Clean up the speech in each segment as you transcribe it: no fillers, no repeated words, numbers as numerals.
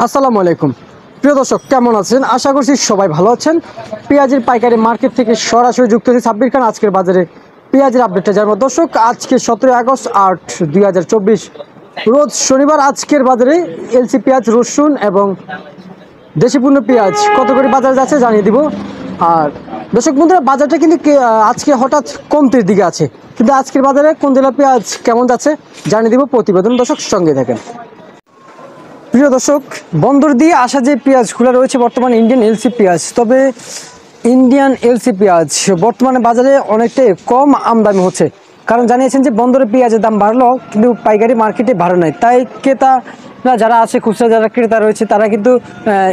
আসসালামু আলাইকুম প্রিয় দর্শক, কেমন আছেন? আশা করছি সবাই ভালো আছেন। পেঁয়াজের পাইকারি মার্কেট থেকে সরাসরি যুক্ত হয়েছে সাব্বির খান। আজকের বাজারে পেঁয়াজের আপডেটটা জানবো দর্শক। আজকে 17 আগস্ট 2024 রোজ শনিবার। আজকের বাজারে এলসি পেঁয়াজ, রসুন এবং দেশি পণ্য পেঁয়াজ কত করে বাজারে যাচ্ছে জানিয়ে দিব। আর দর্শক বন্ধুরা, বাজারটা কিন্তু আজকে হঠাৎ কমতির দিকে আছে, কিন্তু আজকের বাজারে কোন জেলা পেঁয়াজ কেমন যাচ্ছে জানিয়ে দিব প্রতিবেদন। দর্শক সঙ্গে থাকেন। প্রিয় দর্শক, বন্দর দিয়ে আসা যে পেঁয়াজগুলো রয়েছে বর্তমানে ইন্ডিয়ান এলসি পেঁয়াজ, তবে ইন্ডিয়ান এলসি পেঁয়াজ বর্তমানে বাজারে অনেকটাই কম আমদানি হচ্ছে। কারণ জানিয়েছেন যে বন্দরে পেঁয়াজের দাম বাড়লো কিন্তু পাইকারি মার্কেটে বাড়ে নাই, তাই ক্রেতারা যারা আছে, খুচরা যারা ক্রেতা রয়েছে, তারা কিন্তু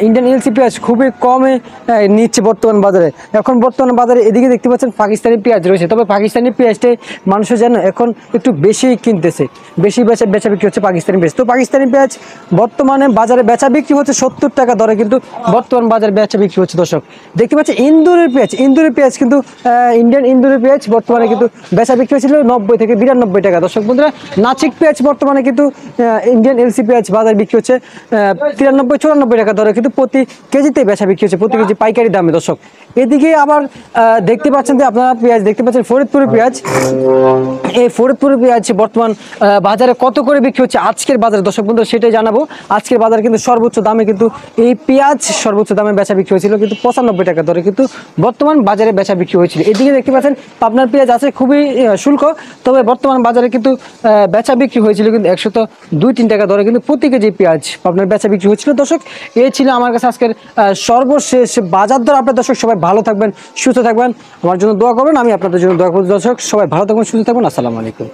ইন্ডিয়ান এলসি পেঁয়াজ খুবই কমে নিচ্ছে বর্তমান বাজারে। এখন বর্তমান বাজারে এদিকে দেখতে পাচ্ছেন পাকিস্তানি পেঁয়াজ রয়েছে, তবে পাকিস্তানি পেঁয়াজটাই মানুষের যেন এখন একটু বেশি কিনতেছে, বেশি বেচা বিক্রি হচ্ছে পাকিস্তানি পেঁয়াজ। তো পাকিস্তানি পেঁয়াজ বর্তমানে বাজারে বেচা বিক্রি হচ্ছে 70 টাকা দরে, কিন্তু বর্তমান বাজারে বেচা বিক্রি হচ্ছে। দর্শক দেখতে পাচ্ছি ইন্দুরের পেঁয়াজ কিন্তু ইন্ডিয়ান ইন্দুরের পেঁয়াজ বর্তমানে কিন্তু বেচা বিক্রি হয়েছিল 90 থেকে 92 টাকা। দর্শক বন্ধুরা, নাচিক পেঁয়াজ বর্তমানে কিন্তু ইন্ডিয়ান এলসি পেঁয়াজ বাজারে বিক্রি হচ্ছে 93-94 টাকা দরে, কিন্তু প্রতি কেজিতে বেচা বিক্রি হচ্ছে, প্রতি কেজি পাইকারি দামে। দর্শক এদিকে আবার দেখতে পাচ্ছেন যে আপনারা পেঁয়াজ দেখতে পাচ্ছেন ফরিদপুরের পেঁয়াজ। এই ফরিদপুরের পেঁয়াজ বর্তমান বাজারে কত করে বিক্রি হচ্ছে আজকের বাজারে দর্শক বন্ধু সেটাই জানাবো। আজকের বাজারে কিন্তু সর্বোচ্চ দামে কিন্তু এই পেঁয়াজ সর্বোচ্চ দামে বেচা বিক্রি হয়েছিল কিন্তু 95 টাকা দরে, কিন্তু বর্তমান বাজারে বেচা বিক্রি হয়েছিল। এদিকে দেখতে পাচ্ছেন পাবনার পেঁয়াজ আছে খুবই শুল্ক, তবে বর্তমান বাজারে কিন্তু বেচা বিক্রি হয়েছিল কিন্তু 102-3 টাকা দরে, কিন্তু প্রতি কেজি পেঁয়াজ পাবনার বেচা বিক্রি হয়েছিল। দর্শক এই ছিল আমার কাছে আজকের সর্বশেষ বাজার দর। আপনার দর্শক সবাই ভালো থাকবেন, সুস্থ থাকবেন, আমার জন্য দোয়া করবেন, আমি আপনাদের জন্য দোয়া করব। দর্শক সবাই ভালো থাকবেন, সুস্থ থাকবেন। আসসালামু আলাইকুম।